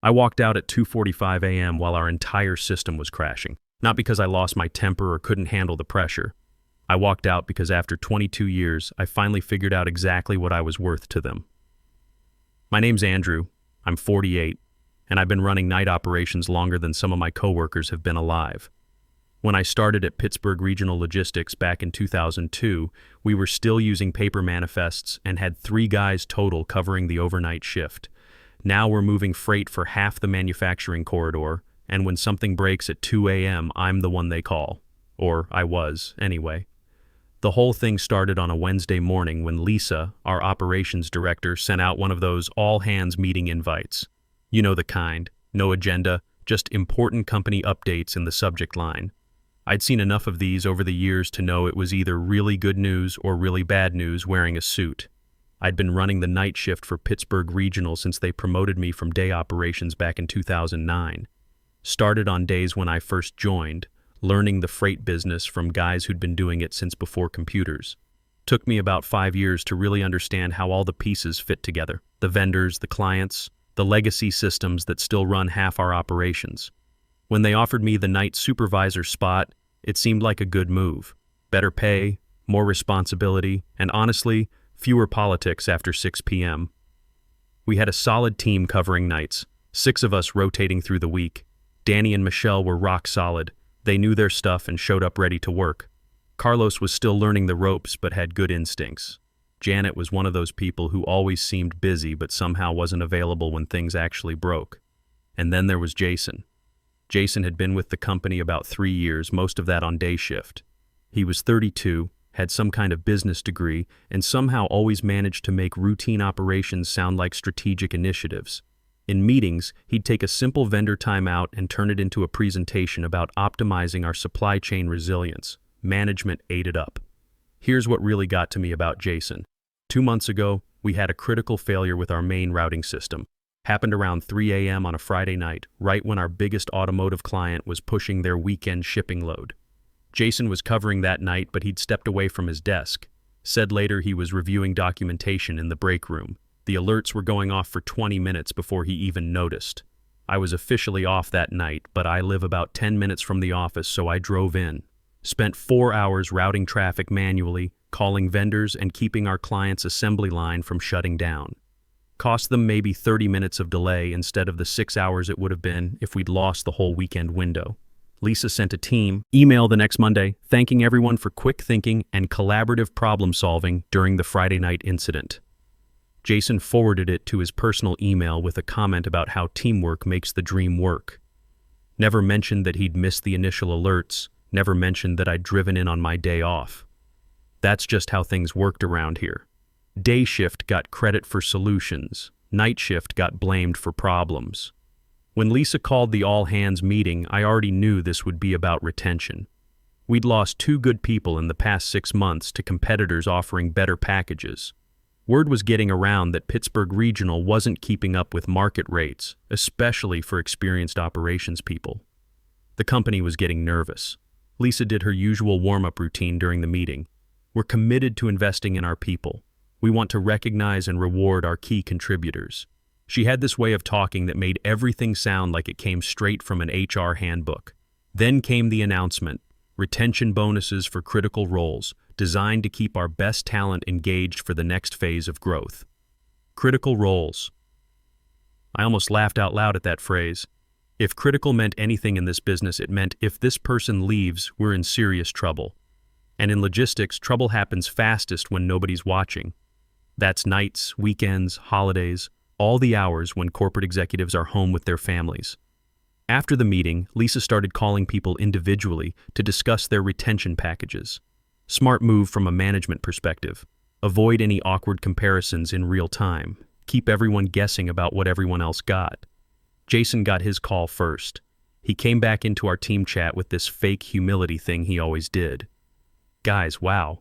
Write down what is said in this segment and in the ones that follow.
I walked out at 2:45 a.m. while our entire system was crashing. Not because I lost my temper or couldn't handle the pressure. I walked out because after 22 years, I finally figured out exactly what I was worth to them. My name's Andrew. I'm 48, and I've been running night operations longer than some of my coworkers have been alive. When I started at Pittsburgh Regional Logistics back in 2002, we were still using paper manifests and had 3 guys total covering the overnight shift. Now we're moving freight for half the manufacturing corridor, and when something breaks at 2 a.m., I'm the one they call. Or I was, anyway. The whole thing started on a Wednesday morning when Lisa, our operations director, sent out one of those all-hands meeting invites. You know the kind. No agenda, just important company updates in the subject line. I'd seen enough of these over the years to know it was either really good news or really bad news wearing a suit. I'd been running the night shift for Pittsburgh Regional since they promoted me from day operations back in 2009. Started on days when I first joined, learning the freight business from guys who'd been doing it since before computers. Took me about 5 years to really understand how all the pieces fit together. The vendors, the clients, the legacy systems that still run half our operations. When they offered me the night supervisor spot, it seemed like a good move. Better pay, more responsibility, and honestly, fewer politics after 6 p.m. We had a solid team covering nights, 6 of us rotating through the week. Danny and Michelle were rock solid. They knew their stuff and showed up ready to work. Carlos was still learning the ropes but had good instincts. Janet was one of those people who always seemed busy but somehow wasn't available when things actually broke. And then there was Jason. Jason had been with the company about 3 years, most of that on day shift. He was 32, had some kind of business degree, and somehow always managed to make routine operations sound like strategic initiatives. In meetings, he'd take a simple vendor timeout and turn it into a presentation about optimizing our supply chain resilience. Management ate it up. Here's what really got to me about Jason. 2 months ago, we had a critical failure with our main routing system. Happened around 3 a.m. on a Friday night, right when our biggest automotive client was pushing their weekend shipping load. Jason was covering that night, but he'd stepped away from his desk. Said later he was reviewing documentation in the break room. The alerts were going off for 20 minutes before he even noticed. I was officially off that night, but I live about 10 minutes from the office, so I drove in. Spent 4 hours routing traffic manually, calling vendors, and keeping our client's assembly line from shutting down. Cost them maybe 30 minutes of delay instead of the 6 hours it would have been if we'd lost the whole weekend window. Lisa sent a team email the next Monday thanking everyone for quick thinking and collaborative problem solving during the Friday night incident. Jason forwarded it to his personal email with a comment about how teamwork makes the dream work. Never mentioned that he'd missed the initial alerts, never mentioned that I'd driven in on my day off. That's just how things worked around here. Day shift got credit for solutions, night shift got blamed for problems. When Lisa called the all-hands meeting, I already knew this would be about retention. We'd lost 2 good people in the past 6 months to competitors offering better packages. Word was getting around that Pittsburgh Regional wasn't keeping up with market rates, especially for experienced operations people. The company was getting nervous. Lisa did her usual warm-up routine during the meeting. We're committed to investing in our people. We want to recognize and reward our key contributors. She had this way of talking that made everything sound like it came straight from an HR handbook. Then came the announcement: retention bonuses for critical roles, designed to keep our best talent engaged for the next phase of growth. Critical roles. I almost laughed out loud at that phrase. If critical meant anything in this business, it meant if this person leaves, we're in serious trouble. And in logistics, trouble happens fastest when nobody's watching. That's nights, weekends, holidays, all the hours when corporate executives are home with their families. After the meeting, Lisa started calling people individually to discuss their retention packages. Smart move from a management perspective. Avoid any awkward comparisons in real time. Keep everyone guessing about what everyone else got. Jason got his call first. He came back into our team chat with this fake humility thing he always did. Guys, wow.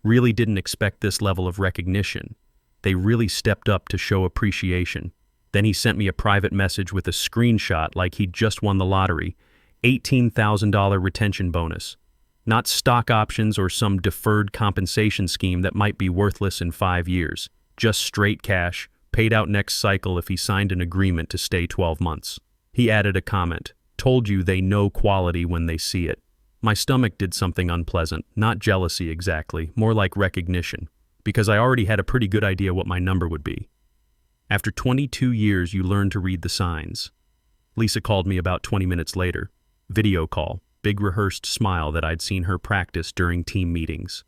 Really didn't expect this level of recognition. They really stepped up to show appreciation. Then he sent me a private message with a screenshot like he'd just won the lottery. $18,000 retention bonus. Not stock options or some deferred compensation scheme that might be worthless in 5 years. Just straight cash, Paid out next cycle if he signed an agreement to stay 12 months. He added a comment. Told you they know quality when they see it. My stomach did something unpleasant, not jealousy exactly, more like recognition, because I already had a pretty good idea what my number would be. After 22 years, you learn to read the signs. Lisa called me about 20 minutes later. Video call, big rehearsed smile that I'd seen her practice during team meetings.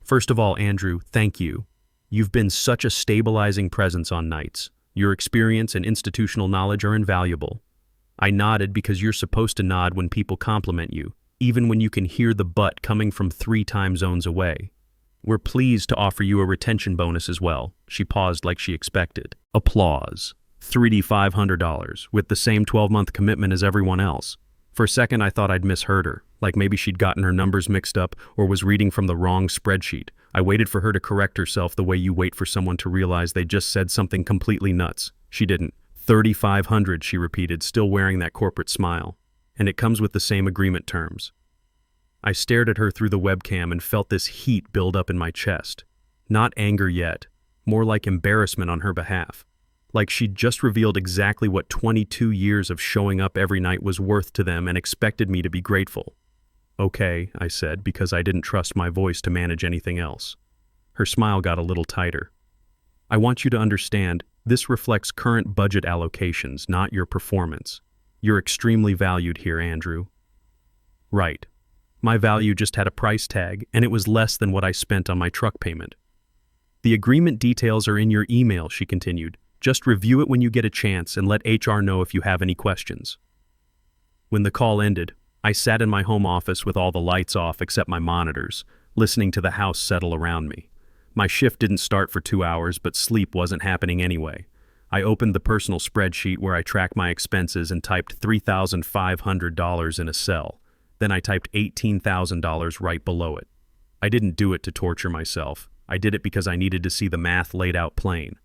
First of all, Andrew, thank you. You've been such a stabilizing presence on nights. Your experience and institutional knowledge are invaluable. I nodded because you're supposed to nod when people compliment you, even when you can hear the but coming from 3 time zones away. We're pleased to offer you a retention bonus as well. She paused like she expected. Applause. $3,500, with the same 12-month commitment as everyone else. For a second, I thought I'd misheard her, like maybe she'd gotten her numbers mixed up or was reading from the wrong spreadsheet. I waited for her to correct herself the way you wait for someone to realize they just said something completely nuts. She didn't. $3,500, she repeated, still wearing that corporate smile. And it comes with the same agreement terms. I stared at her through the webcam and felt this heat build up in my chest. Not anger yet, more like embarrassment on her behalf. Like she'd just revealed exactly what 22 years of showing up every night was worth to them and expected me to be grateful. Okay, I said, because I didn't trust my voice to manage anything else. Her smile got a little tighter. I want you to understand, this reflects current budget allocations, not your performance. You're extremely valued here, Andrew. Right. My value just had a price tag, and it was less than what I spent on my truck payment. The agreement details are in your email, she continued. Just review it when you get a chance and let HR know if you have any questions. When the call ended, I sat in my home office with all the lights off except my monitors, listening to the house settle around me. My shift didn't start for 2 hours, but sleep wasn't happening anyway. I opened the personal spreadsheet where I track my expenses and typed $3,500 in a cell. Then I typed $18,000 right below it. I didn't do it to torture myself. I did it because I needed to see the math laid out plain.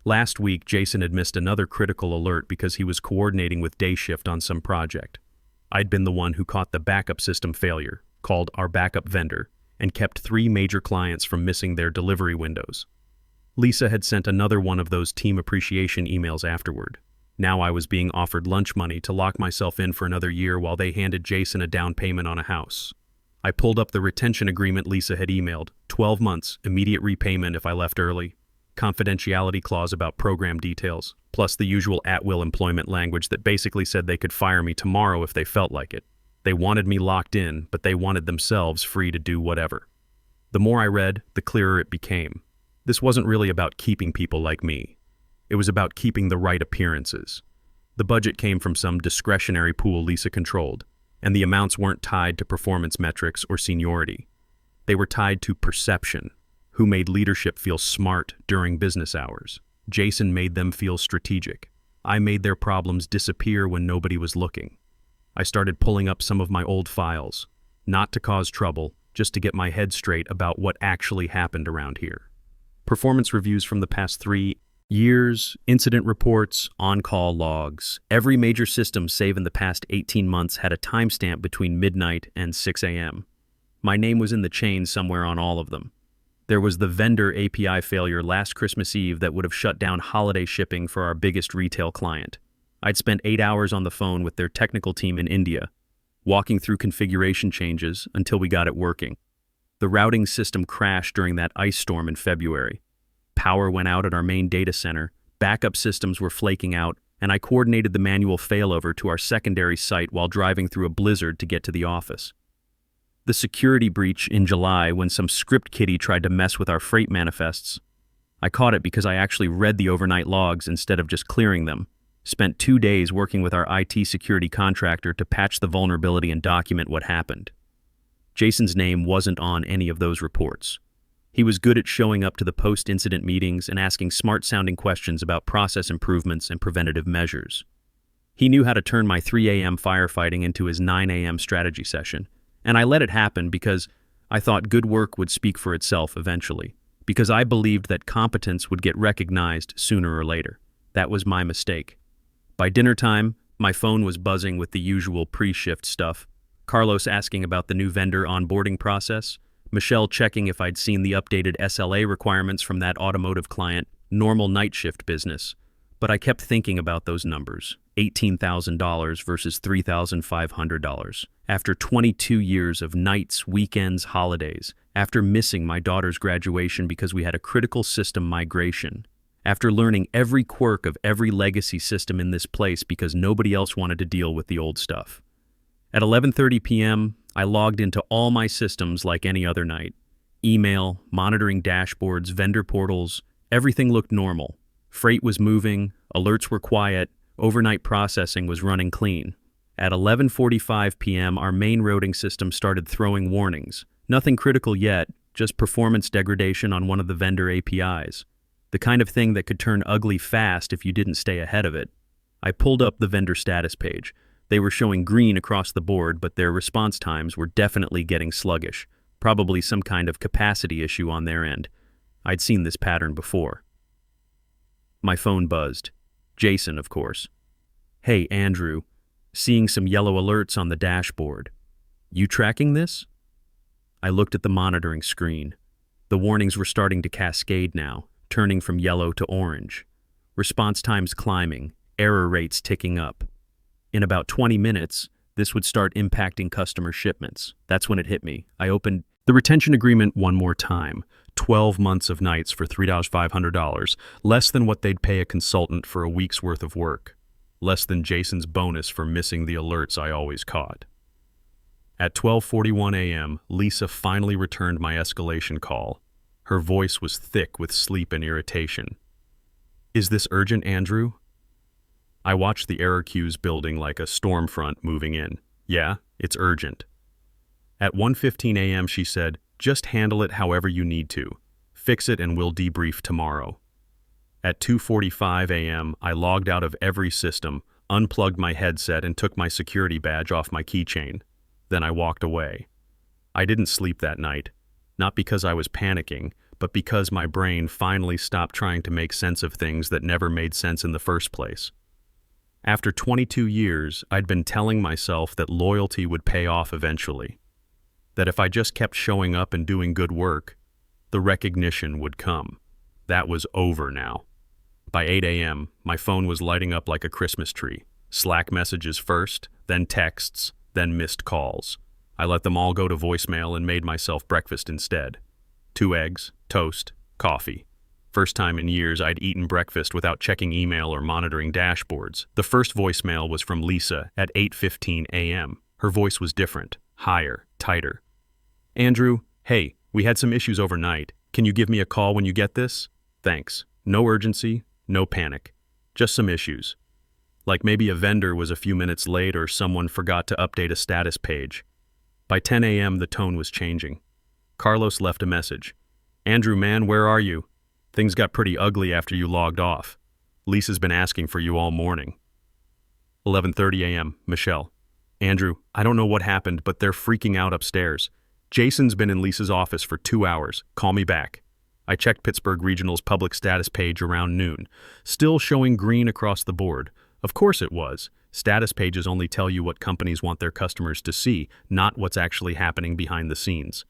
Last week, Jason had missed another critical alert because he was coordinating with day shift on some project. I'd been the one who caught the backup system failure, called our backup vendor, and kept 3 major clients from missing their delivery windows. Lisa had sent another one of those team appreciation emails afterward. Now I was being offered lunch money to lock myself in for another year while they handed Jason a down payment on a house. I pulled up the retention agreement Lisa had emailed. 12 months, immediate repayment if I left early. Confidentiality clause about program details, plus the usual at-will employment language that basically said they could fire me tomorrow if they felt like it. They wanted me locked in, but they wanted themselves free to do whatever. The more I read, the clearer it became. This wasn't really about keeping people like me. It was about keeping the right appearances. The budget came from some discretionary pool Lisa controlled, and the amounts weren't tied to performance metrics or seniority. They were tied to perception. Who made leadership feel smart during business hours? Jason made them feel strategic. I made their problems disappear when nobody was looking. I started pulling up some of my old files, not to cause trouble, just to get my head straight about what actually happened around here. Performance reviews from the past 3 years, incident reports, on-call logs. Every major system save in the past 18 months had a timestamp between midnight and 6 a.m. My name was in the chain somewhere on all of them. There was the vendor API failure last Christmas Eve that would have shut down holiday shipping for our biggest retail client. I'd spent 8 hours on the phone with their technical team in India, walking through configuration changes until we got it working. The routing system crashed during that ice storm in February. Power went out at our main data center, backup systems were flaking out, and I coordinated the manual failover to our secondary site while driving through a blizzard to get to the office. The security breach in July when some script kiddie tried to mess with our freight manifests. I caught it because I actually read the overnight logs instead of just clearing them. Spent 2 days working with our IT security contractor to patch the vulnerability and document what happened. Jason's name wasn't on any of those reports. He was good at showing up to the post-incident meetings and asking smart-sounding questions about process improvements and preventative measures. He knew how to turn my 3 a.m. firefighting into his 9 a.m. strategy session. And I let it happen because I thought good work would speak for itself eventually, because I believed that competence would get recognized sooner or later. That was my mistake. By dinner time, my phone was buzzing with the usual pre-shift stuff. Carlos asking about the new vendor onboarding process, Michelle checking if I'd seen the updated SLA requirements from that automotive client, normal night shift business. But I kept thinking about those numbers, $18,000 versus $3,500. After 22 years of nights, weekends, holidays, after missing my daughter's graduation because we had a critical system migration, after learning every quirk of every legacy system in this place because nobody else wanted to deal with the old stuff. At 11:30 p.m., I logged into all my systems like any other night. Email, monitoring dashboards, vendor portals, everything looked normal. Freight was moving, alerts were quiet, overnight processing was running clean. At 11:45 p.m., our main routing system started throwing warnings. Nothing critical yet, just performance degradation on one of the vendor APIs. The kind of thing that could turn ugly fast if you didn't stay ahead of it. I pulled up the vendor status page. They were showing green across the board, but their response times were definitely getting sluggish. Probably some kind of capacity issue on their end. I'd seen this pattern before. My phone buzzed. Jason, of course. "Hey, Andrew. Seeing some yellow alerts on the dashboard. You tracking this?" I looked at the monitoring screen. The warnings were starting to cascade now, turning from yellow to orange. Response times climbing, error rates ticking up. In about 20 minutes, this would start impacting customer shipments. That's when it hit me. I opened the retention agreement one more time. 12 months of nights for $3,500, less than what they'd pay a consultant for a week's worth of work. Less than Jason's bonus for missing the alerts I always caught. At 12:41 a.m., Lisa finally returned my escalation call. Her voice was thick with sleep and irritation. "Is this urgent, Andrew?" I watched the error queues building like a storm front moving in. "Yeah, it's urgent." At 1:15 a.m. she said, "Just handle it however you need to. Fix it and we'll debrief tomorrow." At 2:45 a.m., I logged out of every system, unplugged my headset and took my security badge off my keychain. Then I walked away. I didn't sleep that night. Not because I was panicking, but because my brain finally stopped trying to make sense of things that never made sense in the first place. After 22 years, I'd been telling myself that loyalty would pay off eventually. That if I just kept showing up and doing good work, the recognition would come. That was over now. By 8 a.m., my phone was lighting up like a Christmas tree. Slack messages first, then texts, then missed calls. I let them all go to voicemail and made myself breakfast instead. 2 eggs, toast, coffee. First time in years I'd eaten breakfast without checking email or monitoring dashboards. The first voicemail was from Lisa at 8:15 a.m. Her voice was different, higher, tighter. "Andrew, hey, we had some issues overnight. Can you give me a call when you get this? Thanks. No urgency, no panic. Just some issues. Like maybe a vendor was a few minutes late or someone forgot to update a status page." By 10 a.m., the tone was changing. Carlos left a message. "Andrew, man, where are you? Things got pretty ugly after you logged off. Lisa's been asking for you all morning." 11:30 a.m., Michelle. "Andrew, I don't know what happened, but they're freaking out upstairs. Jason's been in Lisa's office for 2 hours. Call me back." I checked Pittsburgh Regional's public status page around noon. Still showing green across the board. Of course it was. Status pages only tell you what companies want their customers to see, not what's actually happening behind the scenes.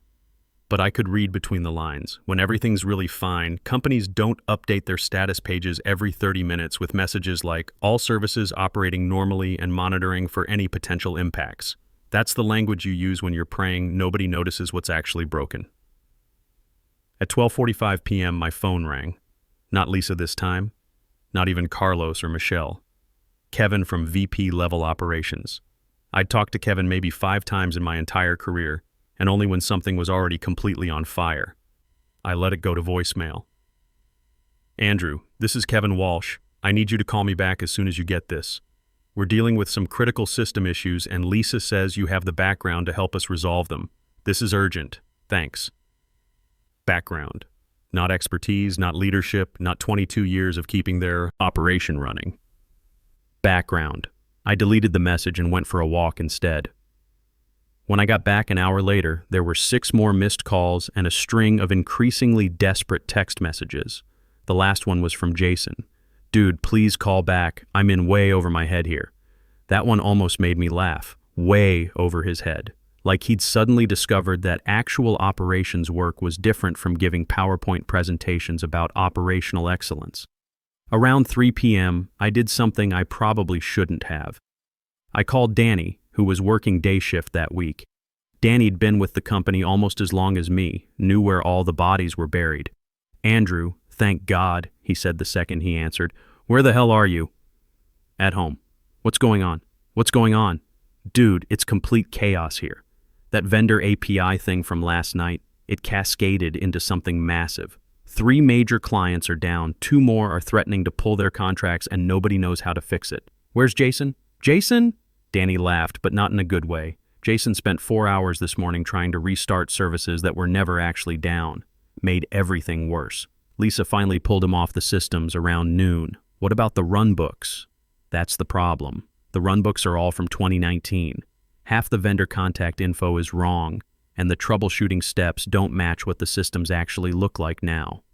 But I could read between the lines. When everything's really fine, companies don't update their status pages every 30 minutes with messages like, "All services operating normally and monitoring for any potential impacts." That's the language you use when you're praying nobody notices what's actually broken. At 12:45 p.m., my phone rang. Not Lisa this time. Not even Carlos or Michelle. Kevin from VP Level Operations. I'd talked to Kevin maybe 5 times in my entire career, and only when something was already completely on fire. I let it go to voicemail. "Andrew, this is Kevin Walsh. I need you to call me back as soon as you get this. We're dealing with some critical system issues and Lisa says you have the background to help us resolve them. This is urgent. Thanks." Background. Not expertise, not leadership, not 22 years of keeping their operation running. Background. I deleted the message and went for a walk instead. When I got back an hour later, there were 6 more missed calls and a string of increasingly desperate text messages. The last one was from Jason. "Dude, please call back. I'm in way over my head here." That one almost made me laugh. Way over his head. like he'd suddenly discovered that actual operations work was different from giving PowerPoint presentations about operational excellence. Around 3 p.m., I did something I probably shouldn't have. I called Danny, who was working day shift that week. Danny'd been with the company almost as long as me, knew where all the bodies were buried. "Andrew, thank God," he said the second he answered. "Where the hell are you?" "At home." "What's going on?" "What's going on?" "Dude, it's complete chaos here. That vendor API thing from last night, it cascaded into something massive. 3 major clients are down, 2 more are threatening to pull their contracts, and nobody knows how to fix it. Where's Jason?" "Jason?" Danny laughed, but not in a good way. "Jason spent 4 hours this morning trying to restart services that were never actually down. Made everything worse. Lisa finally pulled him off the systems around noon. What about the runbooks?" "That's the problem. The runbooks are all from 2019. Half the vendor contact info is wrong, and the troubleshooting steps don't match what the systems actually look like now."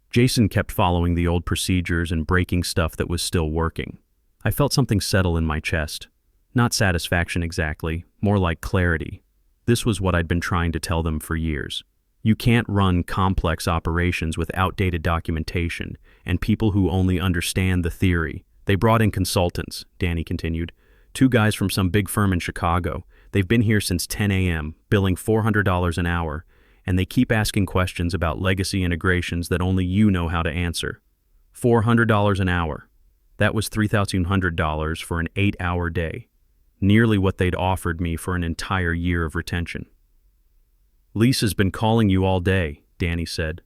Jason kept following the old procedures and breaking stuff that was still working. I felt something settle in my chest. Not satisfaction exactly, more like clarity. This was what I'd been trying to tell them for years. You can't run complex operations with outdated documentation and people who only understand the theory. "They brought in consultants," Danny continued. 2 guys from some big firm in Chicago. They've been here since 10 a.m., billing $400 an hour, and they keep asking questions about legacy integrations that only you know how to answer. $400 an hour. That was $3,200 for an 8-hour day. Nearly what they'd offered me for an entire year of retention. "Lisa's been calling you all day," Danny said.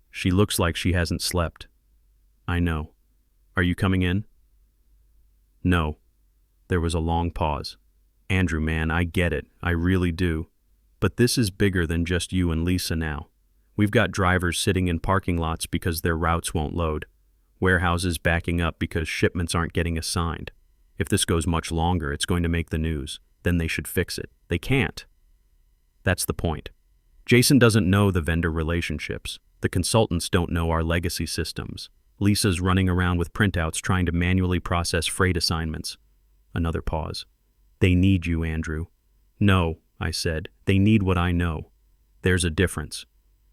"She looks like she hasn't slept." "I know. Are you coming in?" "No." There was a long pause. "Andrew, man, I get it. I really do. But this is bigger than just you and Lisa now. We've got drivers sitting in parking lots because their routes won't load. Warehouses backing up because shipments aren't getting assigned. If this goes much longer, it's going to make the news. Then they should fix it. They can't." That's the point. Jason doesn't know the vendor relationships. The consultants don't know our legacy systems. Lisa's running around with printouts trying to manually process freight assignments. Another pause. "They need you, Andrew." "No," I said. "They need what I know. There's a difference."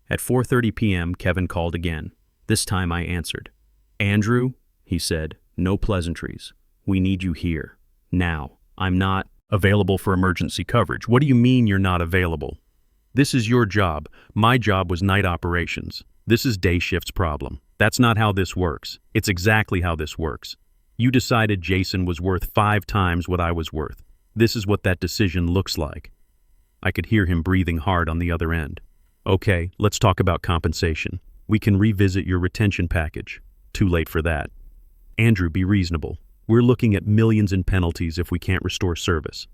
At 4:30 p.m., Kevin called again. This time I answered. "Andrew," he said, "no pleasantries. We need you here. Now. I'm not available for emergency coverage." "What do you mean you're not available? This is your job. My job was night operations. This is day shift's problem. That's not how this works. It's exactly how this works. You decided Jason was worth 5 times what I was worth. This is what that decision looks like." I could hear him breathing hard on the other end. "Okay, let's talk about compensation. We can revisit your retention package." "Too late for that." "Andrew, be reasonable. We're looking at millions in penalties if we can't restore service.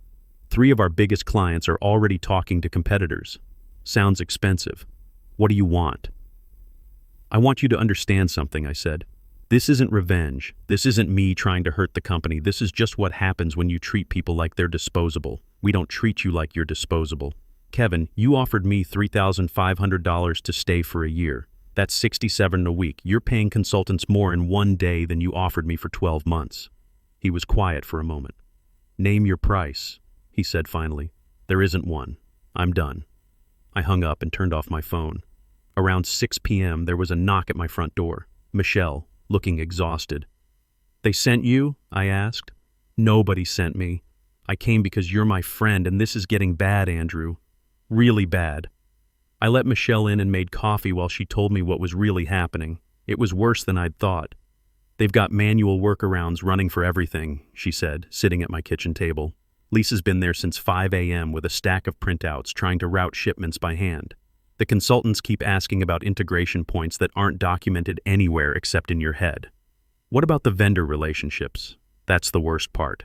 3 of our biggest clients are already talking to competitors. Sounds expensive. What do you want?" "I want you to understand something," I said. "This isn't revenge. This isn't me trying to hurt the company. This is just what happens when you treat people like they're disposable. We don't treat you like you're disposable. Kevin, you offered me $3,500 to stay for a year. That's $67 a week. You're paying consultants more in 1 day than you offered me for 12 months. He was quiet for a moment. "Name your price," he said finally. "There isn't one. I'm done." I hung up and turned off my phone. Around 6 p.m., there was a knock at my front door. Michelle, looking exhausted. "They sent you?" I asked. "Nobody sent me. I came because you're my friend, and this is getting bad, Andrew. Really bad." I let Michelle in and made coffee while she told me what was really happening. It was worse than I'd thought. "They've got manual workarounds running for everything," she said, sitting at my kitchen table. "Lisa's been there since 5 a.m. with a stack of printouts trying to route shipments by hand. The consultants keep asking about integration points that aren't documented anywhere except in your head. What about the vendor relationships? That's the worst part.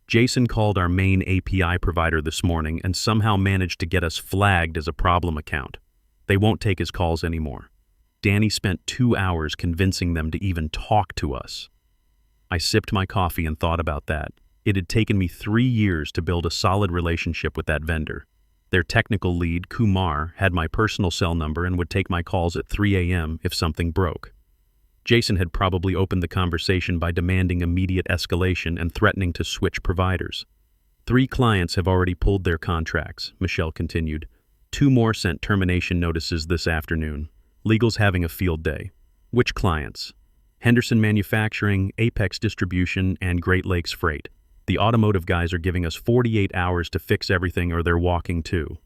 Jason called our main API provider this morning and somehow managed to get us flagged as a problem account. They won't take his calls anymore. Danny spent 2 hours convincing them to even talk to us." I sipped my coffee and thought about that. It had taken me 3 years to build a solid relationship with that vendor. Their technical lead, Kumar, had my personal cell number and would take my calls at 3 a.m. if something broke. Jason had probably opened the conversation by demanding immediate escalation and threatening to switch providers. 3 clients have already pulled their contracts, Michelle continued. 2 more sent termination notices this afternoon. Legal's having a field day. Which clients? Henderson Manufacturing, Apex Distribution, and Great Lakes Freight. The automotive guys are giving us 48 hours to fix everything or they're walking too.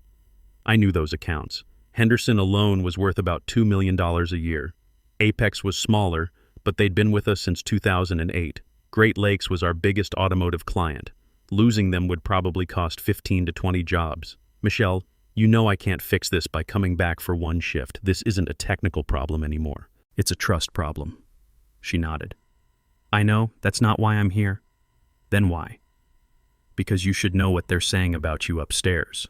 I knew those accounts. Henderson alone was worth about $2 million a year. Apex was smaller, but they'd been with us since 2008. Great Lakes was our biggest automotive client. Losing them would probably cost 15 to 20 jobs. Michelle, you know I can't fix this by coming back for one shift. This isn't a technical problem anymore. It's a trust problem. She nodded. I know, that's not why I'm here. Then why? Because you should know what they're saying about you upstairs.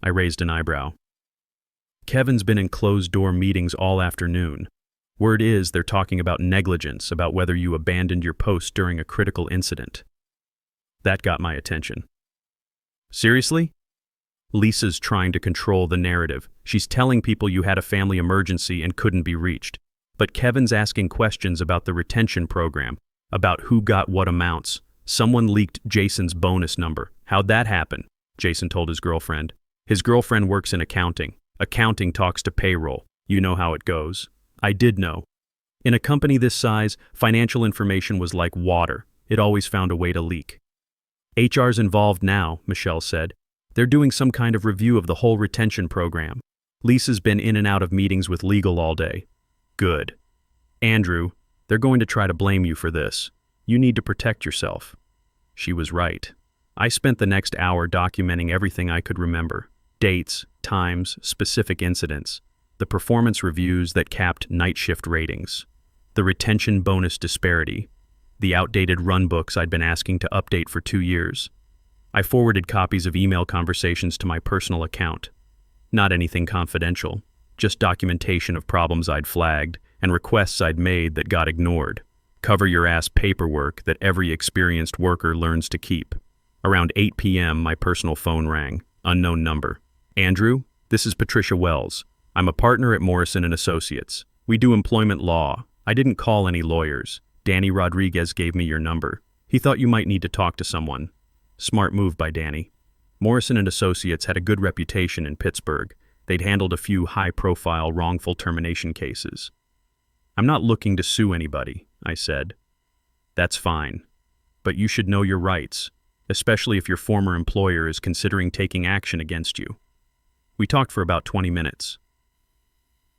I raised an eyebrow. Kevin's been in closed-door meetings all afternoon. Word is they're talking about negligence, about whether you abandoned your post during a critical incident. That got my attention. Seriously? Lisa's trying to control the narrative. She's telling people you had a family emergency and couldn't be reached. But Kevin's asking questions about the retention program, about who got what amounts. Someone leaked Jason's bonus number. How'd that happen? Jason told his girlfriend. His girlfriend works in accounting. Accounting talks to payroll. You know how it goes. I did know. In a company this size, financial information was like water. It always found a way to leak. HR's involved now, Michelle said. They're doing some kind of review of the whole retention program. Lisa's been in and out of meetings with legal all day. Good. Andrew, they're going to try to blame you for this. You need to protect yourself. She was right. I spent the next hour documenting everything I could remember. Dates, times, specific incidents. The performance reviews that capped night shift ratings. The retention bonus disparity. The outdated run books I'd been asking to update for 2 years. I forwarded copies of email conversations to my personal account. Not anything confidential, just documentation of problems I'd flagged and requests I'd made that got ignored. Cover-your-ass paperwork that every experienced worker learns to keep. Around 8 p.m., my personal phone rang. Unknown number. Andrew, this is Patricia Wells. I'm a partner at Morrison & Associates. We do employment law. I didn't call any lawyers. Danny Rodriguez gave me your number. He thought you might need to talk to someone. Smart move by Danny. Morrison & Associates had a good reputation in Pittsburgh. They'd handled a few high-profile wrongful termination cases. I'm not looking to sue anybody, I said. That's fine. But you should know your rights, especially if your former employer is considering taking action against you. We talked for about 20 minutes.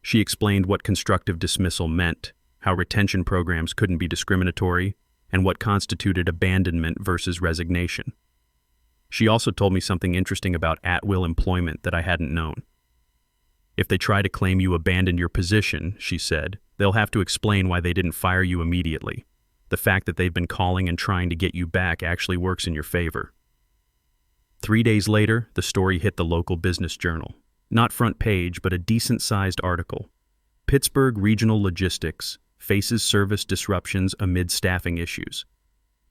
She explained what constructive dismissal meant, how retention programs couldn't be discriminatory, and what constituted abandonment versus resignation. She also told me something interesting about at-will employment that I hadn't known. If they try to claim you abandoned your position, she said, they'll have to explain why they didn't fire you immediately. The fact that they've been calling and trying to get you back actually works in your favor. 3 days later, the story hit the local business journal. Not front page, but a decent-sized article. Pittsburgh Regional Logistics faces service disruptions amid staffing issues.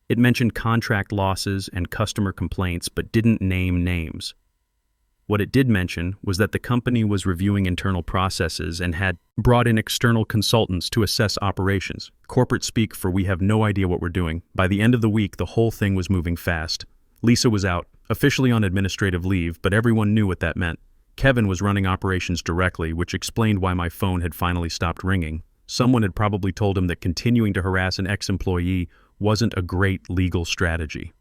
It mentioned contract losses and customer complaints, but didn't name names. What it did mention was that the company was reviewing internal processes and had brought in external consultants to assess operations. Corporate speak for we have no idea what we're doing. By the end of the week, the whole thing was moving fast. Lisa was out, officially on administrative leave, but everyone knew what that meant. Kevin was running operations directly, which explained why my phone had finally stopped ringing. Someone had probably told him that continuing to harass an ex-employee wasn't a great legal strategy.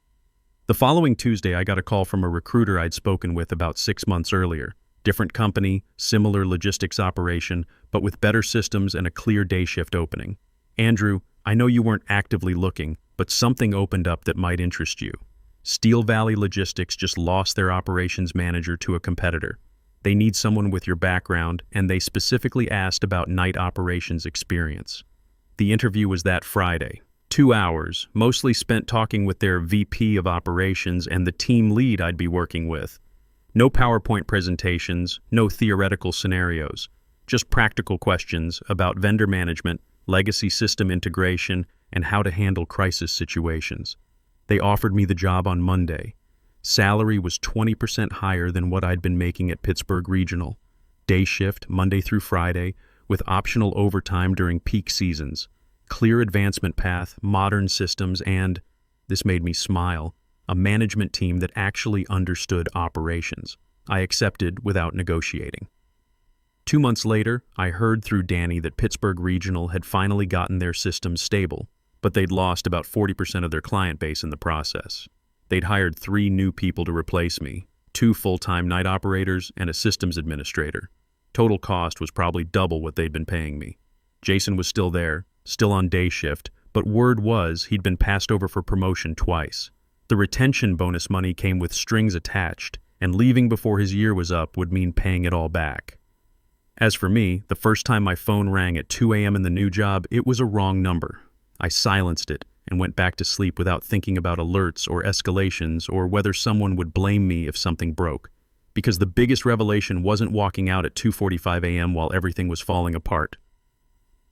The following Tuesday, I got a call from a recruiter I'd spoken with about 6 months earlier. Different company, similar logistics operation, but with better systems and a clear day shift opening. Andrew, I know you weren't actively looking, but something opened up that might interest you. Steel Valley Logistics just lost their operations manager to a competitor. They need someone with your background, and they specifically asked about night operations experience. The interview was that Friday. 2 hours, mostly spent talking with their VP of operations and the team lead I'd be working with. No PowerPoint presentations, no theoretical scenarios, just practical questions about vendor management, legacy system integration, and how to handle crisis situations. They offered me the job on Monday. Salary was 20% higher than what I'd been making at Pittsburgh Regional. Day shift, Monday through Friday, with optional overtime during peak seasons. Clear advancement path, modern systems, and, this made me smile, a management team that actually understood operations. I accepted without negotiating. 2 months later, I heard through Danny that Pittsburgh Regional had finally gotten their systems stable, but they'd lost about 40% of their client base in the process. They'd hired 3 new people to replace me, 2 full-time night operators and a systems administrator. Total cost was probably double what they'd been paying me. Jason was still there, still on day shift, but word was he'd been passed over for promotion twice. The retention bonus money came with strings attached, and leaving before his year was up would mean paying it all back. As for me, the first time my phone rang at 2 a.m. in the new job, it was a wrong number. I silenced it and went back to sleep without thinking about alerts or escalations or whether someone would blame me if something broke. Because the biggest revelation wasn't walking out at 2:45 a.m. while everything was falling apart.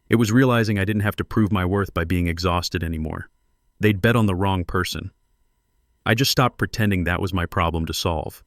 It was realizing I didn't have to prove my worth by being exhausted anymore. They'd bet on the wrong person. I just stopped pretending that was my problem to solve.